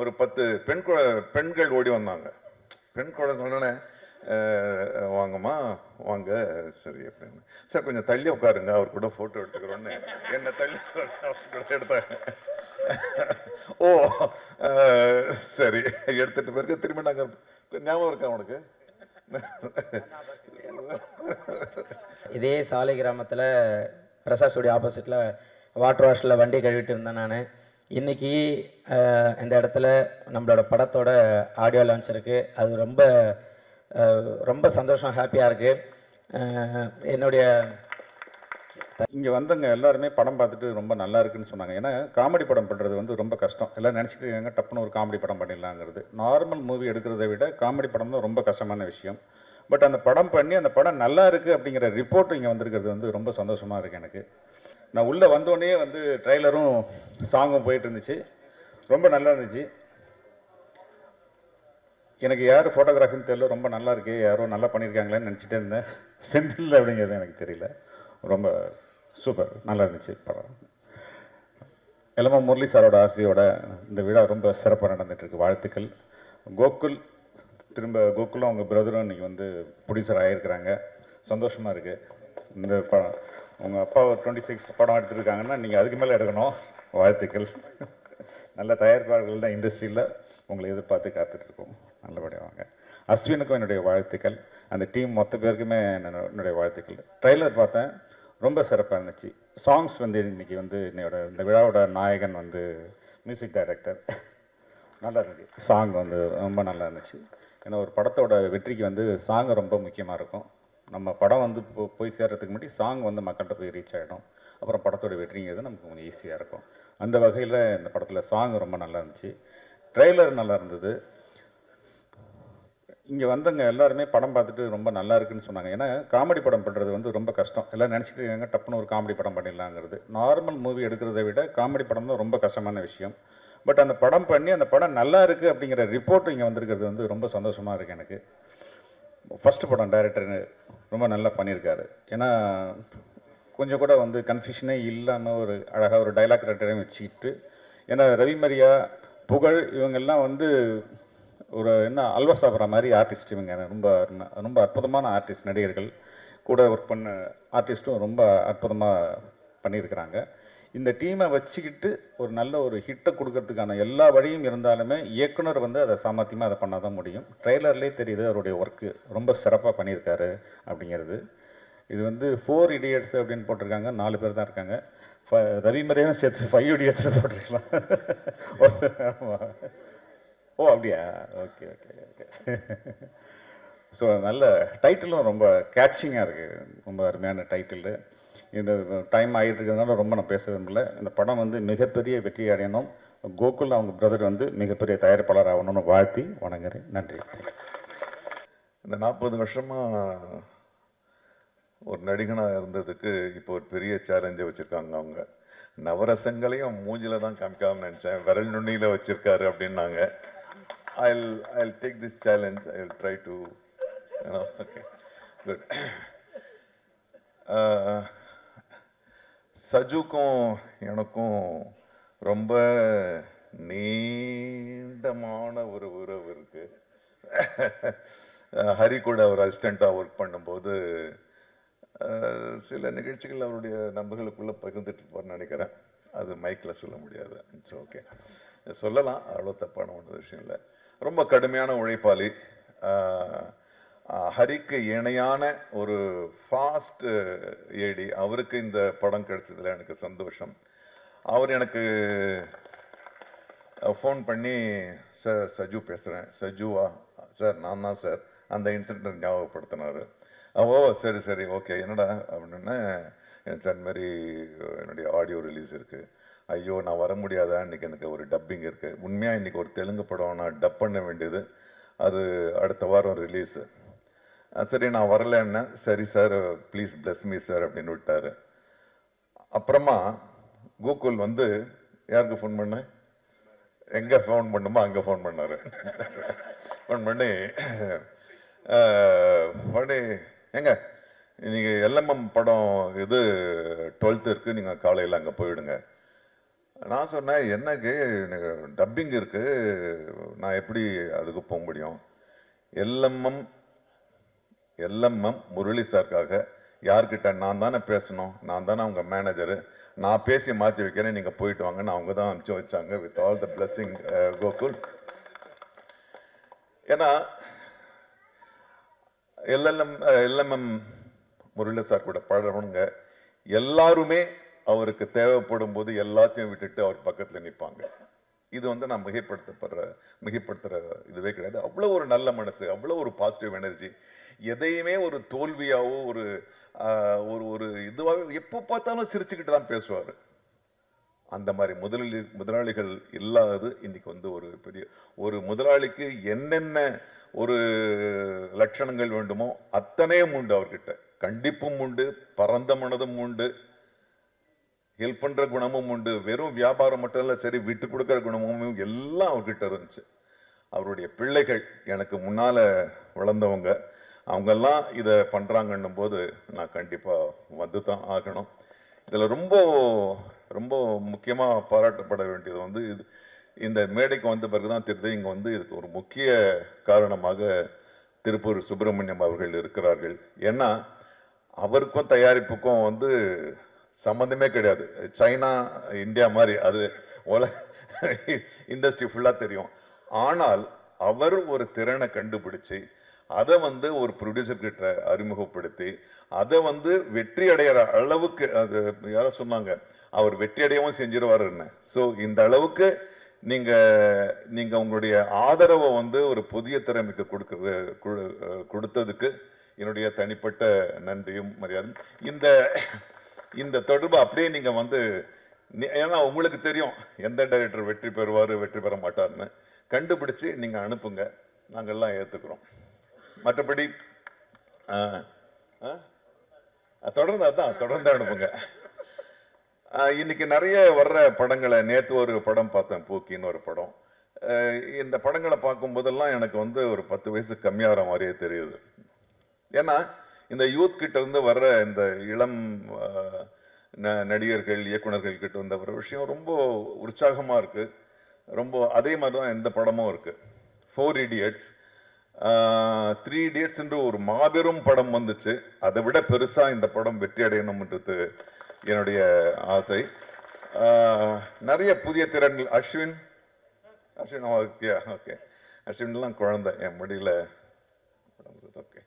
ஒரு 10 பெண்கள் ஓடி வந்தாங்க. பெண் குழந்தை வாங்கம்மா வாங்க சரி அப்படின்னு. சார் கொஞ்சம் தள்ளி உட்காருங்க, அவர் கூட போட்டோ எடுத்துக்கிறோன்னு என்ன தள்ளி எடுத்தாங்க. ஓ சரி எடுத்துட்டு பிறகு திரும்பி நாங்க ஞாபகம் இருக்கா உனக்கு? இதே சாலை கிராமத்தில் பிரசாத் ஸ்டுடியோ ஆப்போசிட்டில் வாட்டர் வாஷில் வண்டி கழுவிட்டு இருந்தேன் நான். இன்றைக்கி இந்த இடத்துல நம்மளோட படத்தோட ஆடியோ லான்ச் இருக்குது. அது ரொம்ப ரொம்ப சந்தோஷம், ஹாப்பியாக இருக்குது. என்னுடைய இங்கே வந்தவங்க எல்லாருமே படம் பார்த்துட்டு ரொம்ப நல்லா இருக்குன்னு சொன்னாங்க. ஏன்னா காமெடி படம் பண்ணுறது வந்து ரொம்ப கஷ்டம். எல்லாம் நினச்சிட்டு இருக்காங்க டப்புன்னு ஒரு காமெடி படம் பண்ணிடலாங்கிறது. நார்மல் மூவி எடுக்கிறத விட காமெடி படம் தான் ரொம்ப கஷ்டமான விஷயம். பட் அந்த படம் பண்ணி அந்த படம் நல்லா இருக்குது அப்படிங்கிற ரிப்போர்ட் இங்கே வந்திருக்கிறது வந்து ரொம்ப சந்தோஷமாக இருக்குது எனக்கு. நான் உள்ளே வந்தோடனே வந்து ட்ரெய்லரும் சாங்கும் போயிட்டு இருந்துச்சு, ரொம்ப நல்லா இருந்துச்சு. எனக்கு யார் ஃபோட்டோகிராஃபின்னு தெரியல, ரொம்ப நல்லா இருக்கு, யாரோ நல்லா பண்ணியிருக்காங்களேன்னு நினச்சிட்டே இருந்தேன். செந்தில் அப்படிங்கிறது எனக்கு தெரியல. ரொம்ப சூப்பர், நல்லா இருந்துச்சு படம். எல்லாமே முரளி சாரோட ஆசையோட இந்த விழா ரொம்ப சிறப்பாக நடந்துகிட்ருக்கு. வாழ்த்துக்கள். கோகுலும் அவங்க பிரதரும் இன்றைக்கி வந்து ப்ரொடியூசர் ஆகியிருக்கிறாங்க. சந்தோஷமாக இருக்குது. இந்த படம் உங்கள் அப்பா 26 படம் எடுத்துருக்காங்கன்னா நீங்கள் அதுக்கு மேலே எடுக்கணும். வாழ்த்துக்கள். நல்ல தயாரிப்பாளர்கள் தான் இண்டஸ்ட்ரியில் உங்களை எதிர்பார்த்து காத்துட்ருக்கோம். நல்லபடியாக வாங்க. அஸ்வினுக்கும் என்னுடைய வாழ்த்துக்கள். அந்த டீம் மொத்த பேருக்குமே என்னுடைய வாழ்த்துக்கள். ட்ரெய்லர் பார்த்தேன், ரொம்ப சிறப்பாக இருந்துச்சு. சாங்ஸ் வந்து இன்றைக்கி வந்து இந்த விழாவோட நாயகன் வந்து மியூசிக் டைரக்டர், நல்லா இருந்துச்சு. சாங் வந்து ரொம்ப நல்லா இருந்துச்சு. ஏன்னா ஒரு படத்தோட வெற்றிக்கு வந்து சாங் ரொம்ப முக்கியமாக இருக்கும். நம்ம படம் வந்து போய் சேர்கிறதுக்கு முன்னாடி சாங் வந்து மக்கள்கிட்ட போய் ரீச் ஆகிடும். அப்புறம் படத்தோட வெற்றிங்கிறது நமக்கு கொஞ்சம் ஈஸியாக இருக்கும். அந்த வகையில் இந்த படத்தில் சாங் ரொம்ப நல்லா இருந்துச்சு. ட்ரெய்லர் நல்லா இருந்தது. இங்கே வந்தவங்க எல்லாருமே படம் பார்த்துட்டு ரொம்ப நல்லா இருக்குன்னு சொன்னாங்க. ஏன்னா காமெடி படம் பண்ணுறது வந்து ரொம்ப கஷ்டம். எல்லாம் நினச்சிட்டு இருக்காங்க டப்புன்னு ஒரு காமெடி படம் பண்ணிடலாங்கிறது. நார்மல் மூவி எடுக்கிறத விட காமெடி படம் தான் ரொம்ப கஷ்டமான விஷயம். பட் அந்த படம் பண்ணி அந்த படம் நல்லா இருக்குது அப்படிங்கிற ரிப்போர்ட் இங்கே வந்திருக்கிறது வந்து ரொம்ப சந்தோஷமாக இருக்குது எனக்கு. ஃபஸ்ட்டு படம் டைரக்டர் ரொம்ப நல்லா பண்ணியிருக்காரு. ஏன்னா கொஞ்சம் கூட வந்து கன்ஃபியூஷனே இல்லாமல் ஒரு அழகாக ஒரு டைலாக் ரைட்டரையும் வச்சுக்கிட்டு, ஏன்னா ரவிமரியா, புகழ் இவங்கெல்லாம் வந்து ஒரு அல்வா சாப்பிட்ற மாதிரி ஆர்டிஸ்ட் இவங்க. ரொம்ப ரொம்ப அற்புதமான ஆர்டிஸ்ட், நடிகர்கள் கூட ஒர்க் பண்ண ஆர்டிஸ்ட்டும் ரொம்ப அற்புதமாக பண்ணியிருக்கிறாங்க. இந்த டீமை வச்சுக்கிட்டு ஒரு நல்ல ஒரு ஹிட்டை கொடுக்கறதுக்கான எல்லா வழியும் இருந்தாலுமே இயக்குனர் வந்து அதை சாமர்த்தியமாக அதை பண்ணால் தான் முடியும். ட்ரெய்லர்லேயே தெரியுது அவருடைய ஒர்க்கு ரொம்ப சிறப்பாக பண்ணியிருக்காரு அப்படிங்கிறது. இது வந்து 4 இடியட்ஸ் அப்படின்னு போட்டிருக்காங்க, 4 பேர் தான் இருக்காங்க. ரவிமரியாவும் சேர்த்து 5 இடியட்ஸ் போட்டிருக்கலாம். ஓ அப்படியா, ஓகே ஓகே ஓகே. ஸோ நல்ல டைட்டிலும் ரொம்ப கேட்சிங்காக இருக்குது, ரொம்ப அருமையான டைட்டில். இந்த டைம் ஆகிட்டு இருக்கிறதுனால ரொம்ப நான் பேச விரும்பல. இந்த படம் வந்து மிகப்பெரிய வெற்றி அடையணும். கோகுல் அவங்க பிரதர் வந்து மிகப்பெரிய தயாரிப்பாளர் ஆகணும்னு வாழ்த்தி வணங்குறேன். நன்றி. இந்த 40 வருஷமாக ஒரு நடிகனாக இருந்ததுக்கு இப்போ ஒரு பெரிய சேலஞ்சை வச்சுருக்காங்க அவங்க. நவரசங்களையும் மூஞ்சில தான் காமிக்காமல் நினச்சேன், விரல் நுண்ணியில் வச்சுருக்காரு அப்படின்னாங்க. I'll take this challenge. I'll try to, okay, good. சஜுக்கும் எனக்கும் ரொம்ப நீண்டமான ஒரு உறவு இருக்கு. ஹரி கூட அவர் அசிஸ்டண்ட்டாக ஒர்க் பண்ணும்போது சில நிகழ்ச்சிகள் அவருடைய நண்பர்களுக்குள்ளே பகிர்ந்துட்டு இருப்பார்னு நினைக்கிறேன். அது மைக்கில் சொல்ல முடியாது. இட்ஸ் ஓகே, சொல்லலாம், அவ்வளோ தப்பான ஒன்று விஷயம் இல்லை. ரொம்ப கடுமையான உழைப்பாளி. ஹரிக்கு இணையான ஒரு ஃபாஸ்ட் ஏடி. அவருக்கு இந்த படம் கிடைச்சதுல எனக்கு சந்தோஷம். அவர் எனக்கு ஃபோன் பண்ணி, சார் சஜு பேசுகிறேன். சஜுவா சார்? நான் தான் சார். அந்த இன்சிடென்ட் ஞாபகப்படுத்தினார். ஓ சரி சரி ஓகே, என்னடா அப்படின்னு. சார் இந்த மாதிரி என்னுடைய ஆடியோ ரிலீஸ் இருக்குது. ஐயோ நான் வர முடியாதா, இன்றைக்கி எனக்கு ஒரு டப்பிங் இருக்குது. உண்மையாக இன்றைக்கி ஒரு தெலுங்கு படம் நான் டப் பண்ண வேண்டியது, அது அடுத்த வாரம் ரிலீஸு. சரி நான் வரலன்னா, சரி sir please plus me sir அப்படின்னு விட்டார். அப்புறமா கோகுல் வந்து யாருக்கு ஃபோன் பண்ண, எங்கே ஃபோன் பண்ணுமோ அங்கே ஃபோன் பண்ணார். ஃபோன் பண்ணி எங்க நீங்கள் எல்எம்எம் படம் இது 12th இருக்குது, நீங்கள் காலையில் அங்கே போயிடுங்க. நான் சொன்னேன், எனக்கு டப்பிங் இருக்கு, நான் எப்படி அதுக்கு போக முடியும்? எல்எம்எம் எல்எம்எம் முரளி சார்க்காக யார்கிட்ட நான் தானே பேசணும், நான் தானே அவங்க மேனேஜரு, நான் பேசி மாற்றி வைக்கிறேன், நீங்கள் போயிட்டு வாங்கன்னு அவங்க தான் அனுப்பிச்சு வச்சாங்க. With all the blessing Gokul. ஏன்னா எல்எம்எம் முரளி சார் கூட பழகிறவங்க எல்லாருமே அவருக்கு தேவைப்படும் போது எல்லாத்தையும் விட்டுட்டு அவர் பக்கத்தில் நிற்பாங்க. இது வந்து நான் மிகைப்படுத்துகிற இதுவே கிடையாது. அவ்வளோ ஒரு நல்ல மனசு, அவ்வளோ ஒரு பாசிட்டிவ் எனர்ஜி. எதையுமே ஒரு தோல்வியாவோ ஒரு ஒரு இதுவாகவே எப்போ பார்த்தாலும் சிரிச்சுக்கிட்டு தான் பேசுவார். அந்த மாதிரி முதலாளிகள் இல்லாதது இன்னைக்கு வந்து ஒரு பெரிய ஒரு முதலாளிக்கு என்னென்ன ஒரு லட்சணங்கள் வேண்டுமோ அத்தனையும் உண்டு அவர்கிட்ட. கண்டிப்பும் உண்டு, பரந்த மனதும் உண்டு, ஹெல்ப் பண்ற குணமும் உண்டு. வெறும் வியாபாரம் மட்டும் இல்லை, சரி விட்டு கொடுக்குற குணமும் எல்லாம் அவர்கிட்ட இருந்துச்சு. அவருடைய பிள்ளைகள் எனக்கு முன்னால வளர்ந்தவங்க, அவங்கெல்லாம் இதை பண்றாங்கன்னும் போது நான் கண்டிப்பா வந்து தான் ஆகணும். இதுல ரொம்ப ரொம்ப முக்கியமா பாராட்டப்பட வேண்டியது வந்து இந்த மேடைக்கு வந்த பிறகுதான் தெரியுது, இங்க வந்து இதுக்கு ஒரு முக்கிய காரணமாக திருப்பூர் சுப்பிரமணியம் அவர்கள் இருக்கிறார்கள். ஏன்னா அவருக்கும் தயாரிப்புக்கும் வந்து சம்மந்தமே கிடையாது. சைனா இந்தியா மாதிரி அது இண்டஸ்ட்ரி ஃபுல்லாக தெரியும். ஆனால் அவர் ஒரு திறனை கண்டுபிடிச்சு அதை வந்து ஒரு ப்ரொடியூசர் கிட்ட அறிமுகப்படுத்தி அதை வந்து வெற்றி அடைகிற அளவுக்கு, அது யாரோ சொன்னாங்க அவர் வெற்றி அடையவும் செஞ்சிருவாருன்னு. ஸோ இந்த அளவுக்கு நீங்க உங்களுடைய ஆதரவை வந்து ஒரு புதிய திறமைக்கு கொடுத்ததுக்கு என்னுடைய தனிப்பட்ட நன்றியும் மரியாதையும். இந்த தொடர்பு அப்படியே நீங்க வந்து, ஏன்னா உங்களுக்கு தெரியும் எந்த டைரக்டர் வெற்றி பெறுவார் வெற்றி பெற மாட்டார்னு, கண்டுபிடிச்சு நீங்க அனுப்புங்க, நாங்கள்லாம் ஏற்றுக்கிறோம். மற்றபடி தொடர்ந்து அனுப்புங்க. இன்னைக்கு நிறைய வர்ற படங்களை, நேற்று ஒரு படம் பார்த்தேன், பூக்கின்னு ஒரு படம். இந்த படங்களை பார்க்கும் போதெல்லாம் எனக்கு வந்து ஒரு 10 வயசு கம்மியாகிற மாதிரியே தெரியுது. ஏன்னா இந்த யூத் கிட்ட இருந்து வர்ற இந்த இளம் நடிகர்கள் இயக்குனர்கள் கிட்ட இருந்த ஒரு விஷயம் ரொம்ப உற்சாகமா இருக்கு. ரொம்ப அதே மாதிரி தான் இந்த படமும் இருக்கு. 4 Idiots, 3 Idiots என்று ஒரு மாபெரும் படம் வந்துச்சு. அதை விட பெருசா இந்த படம் வெற்றி அடையணும்ன்றது என்னுடைய ஆசை. நிறைய புதிய திறன்கள். அஸ்வின் ஓகே, அஸ்வின்லாம் குழந்தை என் முடியல. ஓகே,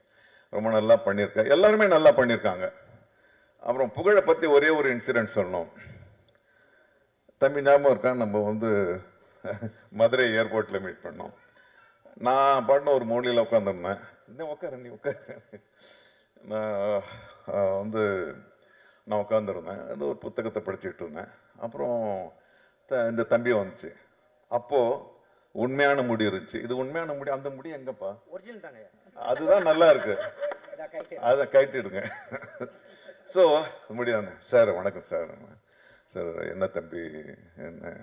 ரொம்ப நல்லா பண்ணியிருக்க, எல்லாருமே நல்லா பண்ணியிருக்காங்க. அப்புறம் புகழை பற்றி ஒரே ஒரு இன்சிடென்ட் சொல்லணும். தம்பி ஞாபகம் இருக்கா, நம்ம வந்து மதுரை ஏர்போர்ட்டில் மீட் பண்ணோம். நான் பாட்டின ஒரு மூலையில் உட்காந்துருந்தேன். இன்னும் உட்கார நீ உட்கார நான் உட்காந்துருந்தேன். அது ஒரு புத்தகத்தை படிச்சுட்டு இருந்தேன். அப்புறம் இந்த தம்பி வந்துச்சு. அப்போது உண்மையான முடி இருந்துச்சு. இது உண்மையான முடி, அந்த முடி எங்கப்பா? ஒரிஜினல் தாங்க, அதுதான் நல்லா இருக்கு, அதை கைட்டிடுங்க. ஸோ முடியாது. சார் வணக்கம் சார். சார் என்ன தம்பி, என்ன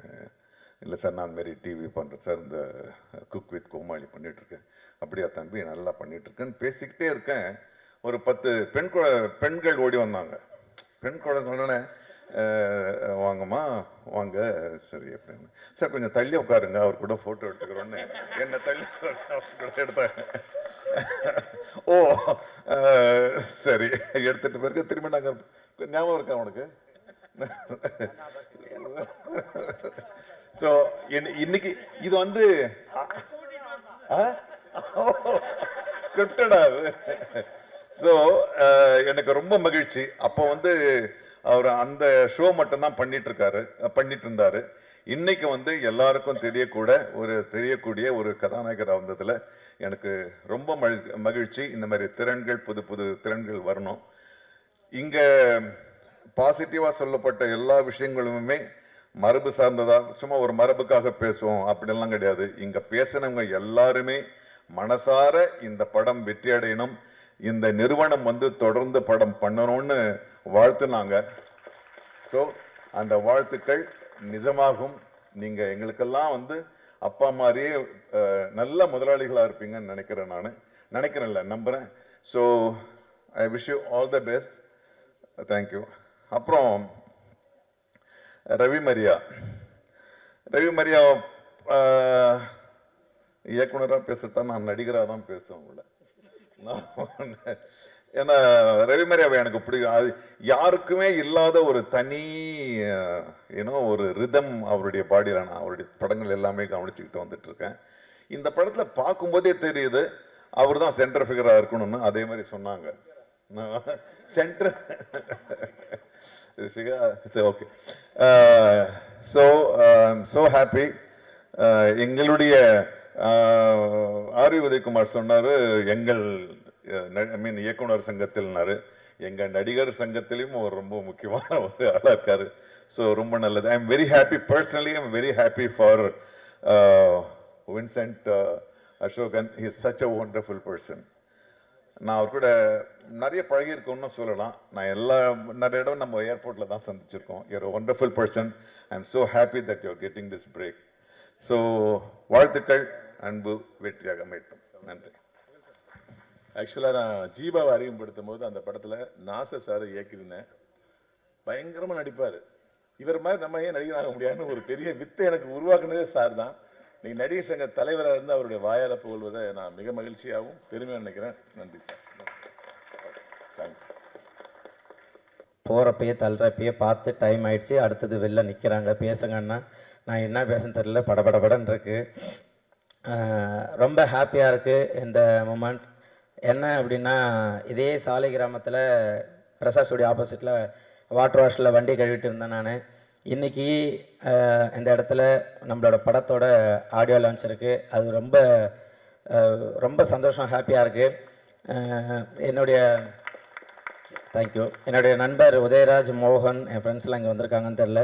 இல்லை சார், நான் மாரி டிவி பண்ணுறேன் சார், இந்த குக் வித் கோமாளி பண்ணிகிட்ருக்கேன். அப்படியா தம்பி, நல்லா பண்ணிகிட்ருக்கேன்னு பேசிக்கிட்டே இருக்கேன். ஒரு 10 பெண்கள் ஓடி வந்தாங்க. பெண் குழந்தை வாங்கம்மா வாங்க, சரி அப்படின்னு. சார் கொஞ்சம் தள்ளி உட்காருங்க, அவர் கூட ஃபோட்டோ எடுத்துக்கிறோன்னு என்ன தள்ளி எடுத்தாங்க. ஓ சரி, எடுத்துட்டு பிறகு திரும்ப நாங்கள், ஞாபகம் இருக்கா உனக்கு? ஸோ இன்னைக்கு இது வந்து ஸ்கிரிப்டடா அது. ஸோ எனக்கு ரொம்ப மகிழ்ச்சி. அப்போ வந்து அவர் அந்த ஷோ மட்டும்தான் பண்ணிட்டு இருந்தாரு. இன்னைக்கு வந்து எல்லாருக்கும் தெரியக்கூடிய ஒரு கதாநாயகராக வந்ததுல எனக்கு ரொம்ப மகிழ்ச்சி. இந்த மாதிரி திறன்கள், புது புது திறன்கள் வரணும். இங்க பாசிட்டிவா சொல்லப்பட்ட எல்லா விஷயங்களுமே மரபு சார்ந்ததா, சும்மா ஒரு மரபுக்காக பேசுவோம் அப்படிலாம் கிடையாது. இங்க பேசினவங்க எல்லாருமே மனசார இந்த படம் வெற்றி அடையணும், இந்த நிறுவனம் வந்து தொடர்ந்து படம் பண்ணணும்னு வாழ்த்துனாங்க. ஸோ அந்த வாழ்த்துக்கள் நிஜமாகும். நீங்க எங்களுக்கெல்லாம் வந்து அப்பா மாதிரியே நல்ல முதலாளிகளாக இருப்பீங்கன்னு நினைக்கிறேன், நம்புறேன். So I wish you all the best. Thank you. அப்புறம் ரவி மரியா இயக்குனராக பேசத்தான், நான் நடிகராக தான் பேசுவேன் உங்களை. ஏன்னா ரவி மரியாவை எனக்கு பிடிக்கும். அது யாருக்குமே இல்லாத ஒரு தனி ஒரு ரிதம் அவருடைய பாடியில். நான் அவருடைய படங்கள் எல்லாமே கவனிச்சுக்கிட்டு வந்துட்டு இருக்கேன். இந்த படத்தில் பார்க்கும்போதே தெரியுது அவர் தான் சென்டர் ஃபிகராக இருக்கணும்னு. அதே மாதிரி சொன்னாங்க. Centre okay. So happy. எங்களுடைய ஆர் வி உதயகுமார் சொன்னார், எங்கள் இயக்குனர் சங்கத்தில்னாரு. எங்கள் நடிகர் சங்கத்திலையும் அவர் ரொம்ப முக்கியமான ஒரு ஆளாக இருக்காரு. ஸோ ரொம்ப நல்லது. I am very happy personally. I am very happy for Vincent Asokan. He is such a wonderful person. நான் அவர் கூட நிறைய பழகியிருக்கோம்னு சொல்லலாம். நிறைய இடம் நம்ம ஏர்போர்ட்டில் தான் சந்திச்சிருக்கோம். You're wonderful person. I am so happy that you're getting this break. So வாழ்த்துக்கள். அன்பு வெற்றியாக அமையட்டும். நன்றி. ஆக்சுவலாக நான் ஜீபாவை அறிமுகப்படுத்தும் போது அந்த படத்தில் நாசர் சார் இயக்கியிருந்தேன். பயங்கரமாக நடிப்பார். இவர் மாதிரி நம்ம ஏன் நடிகராக முடியாதுன்னு ஒரு பெரிய வித்தை எனக்கு உருவாக்குனதே சார் தான். நீங்கள் நடிகர் சங்க தலைவராக இருந்து அவருடைய வாயால் புகழ்வதை நான் மிக மகிழ்ச்சியாகவும் பெருமையாக நினைக்கிறேன். நன்றி சார். தேங்க்யூ. போகிறப்பயே தள்ளுறப்பயே பார்த்து டைம் ஆயிடுச்சு, அடுத்தது வெளில நிற்கிறாங்க பேசுங்கன்னா நான் என்ன பேசுன்னு தெரியல, படபடபடன்னு இருக்கு. ரொம்ப ஹாப்பியாக இருக்குது இந்த மூமெண்ட். என்ன அப்படின்னா, இதே சாலை கிராமத்தில் பிரசாத் ஸ்டுடியோ ஆப்போசிட்டில் வாட்டர் வாஷில் வண்டி கழுவிட்டு இருந்தேன் நான். இன்றைக்கி இந்த இடத்துல நம்மளோட படத்தோட ஆடியோ லான்ச் இருக்குது. அது ரொம்ப ரொம்ப சந்தோஷம், ஹாப்பியாக இருக்குது. என்னுடைய நண்பர் உதயராஜ், மோகன், என் ஃப்ரெண்ட்ஸ்லாம் இங்கே வந்திருக்காங்கன்னு தெரில.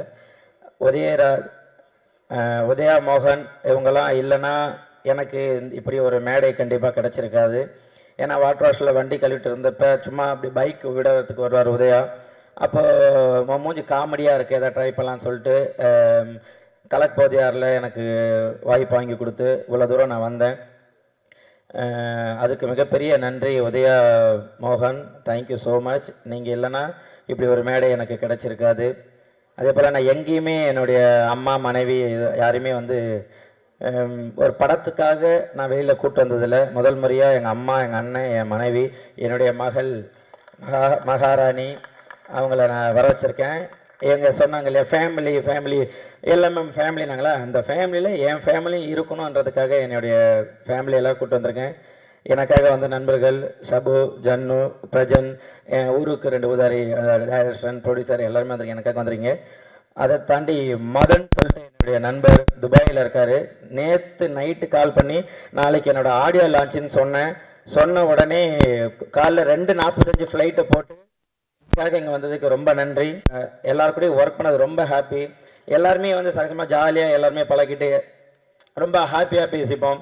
உதயா, மோகன் இவங்கெல்லாம் இல்லைன்னா எனக்கு இப்படி ஒரு மேடை கண்டிப்பாக கிடச்சிருக்காது. ஏன்னா வாட்டர் வாஷில் வண்டி கழுவிட்டு இருந்தப்போ சும்மா அப்படி பைக் விடுறதுக்கு வருவார் உதயா. அப்போ மூஞ்சி காமெடியாக இருக்குது, எதாவது ட்ரை பண்ணலான்னு சொல்லிட்டு கலக் போதியாரில் எனக்கு வாய்ப்பு வாங்கி கொடுத்து இவ்வளோ தூரம் நான் வந்தேன். அதுக்கு மிகப்பெரிய நன்றி உதயா, மோகன். Thank you so much. நீங்கள் இல்லைன்னா இப்படி ஒரு மேடை எனக்கு கிடச்சிருக்காது. அதே போல் நான் எங்கேயுமே என்னுடைய அம்மா, மனைவி யாரையுமே ஒரு படத்துக்காக நான் வெளியில் கூப்பிட்டு வந்ததில்லை. முதல் முறையாக எங்கள் அம்மா, எங்கள் அண்ணன், என் மனைவி, என்னுடைய மகள் மகாராணி அவங்கள நான் வர வச்சுருக்கேன். சொன்னாங்க இல்லையா ஃபேமிலி எல்லாமே ஃபேமிலி நாங்களா, அந்த ஃபேமிலியில் என் ஃபேமிலியும் இருக்கணுன்றதுக்காக என்னுடைய ஃபேமிலியெல்லாம் கூப்பிட்டு வந்திருக்கேன். எனக்காக நண்பர்கள் சபு, ஜன்னு, பிரஜன், என் ஊருக்கு 2 உதாரி டைரக்டர், ப்ரொடியூசர் எல்லாருமே வந்திருக்கேன், எனக்காக வந்துருங்க. அதை தாண்டி மதன் சொல்லிட்டு என்னுடைய நண்பர் துபாயில் இருக்கார். நேற்று நைட்டு கால் பண்ணி நாளைக்கு என்னோடய ஆடியோ லான்ச்சுன்னு சொன்ன உடனே காலைல 2:45 ஃப்ளைட்டை போட்டு எனக்காக இங்கே வந்ததுக்கு ரொம்ப நன்றி. எல்லாருக்கூடையும் ஒர்க் பண்ணது ரொம்ப ஹாப்பி. எல்லாருமே சகஜமாக ஜாலியாக எல்லாருமே பழகிட்டு ரொம்ப ஹாப்பியாக பேசிப்போம்.